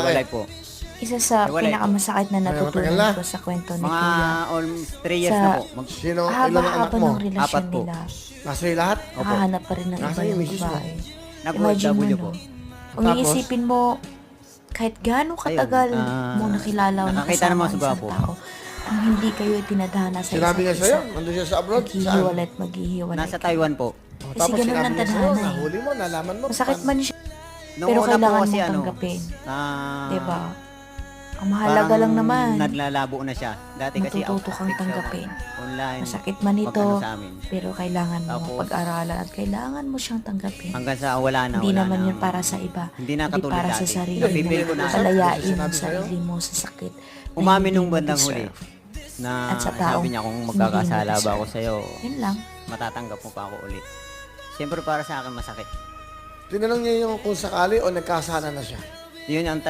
Hiwalay po. Isa sa Hiwalay po. pinakamasakit na natutunan matagal na. ko sa kwento ni Mga Kuya. almost 3 years Sa- na po. Sino, ilan ang anak Haba-haba mo? ng relasyon Apat po. nila. Nasa iyo lahat? Opo. Nakahanap pa rin ng Nasa iba yung yung misis mo? babae. Nag-OFW Imagine po. mo, kung Tapos? iisipin mo, kahit gaano katagal Ayun, mo nakilala o nakakita nakasama naman ang sa isang gwapo. tao, ang hindi kayo itinadhana sa Sinabi nga isa't sa'yo, isa, nandun siya sa abroad. Saan? maghihiwalay at maghihiwalay. Nasa Taiwan po. Oh, Kasi ganun ang sinabi niya sa'yo, tadhana eh. nahuli mo, nalaman mo. Masakit man siya, Nung pero una po kailangan kasi mong ano, tanggapin. ah, Diba? Ang mahalaga lang naman, naglalabo na siya. Dati kasi matututo kang fix siya tanggapin. online. Masakit man ito, Pag-ano sa amin. pero kailangan mo Tapos, pag-aralan at kailangan mo siyang tanggapin. Hanggang sa wala na. Hindi wala naman na. yun para sa iba. Hindi na Hindi katulad para sa dati. sarili Napipili ko mo. na. Palayain Sinabi ang sa'yo? sarili mo sa sakit. na Umamin hindi nung mo bandang deserve. huli na At sa taong sabi niya kung hindi magkakasala mo ba ako deserve. sa'yo, Yun lang. matatanggap mo pa ako ulit. Siyempre para sa akin masakit. Tinanong niya yung kung sakali o nagkasana na siya. Yun ang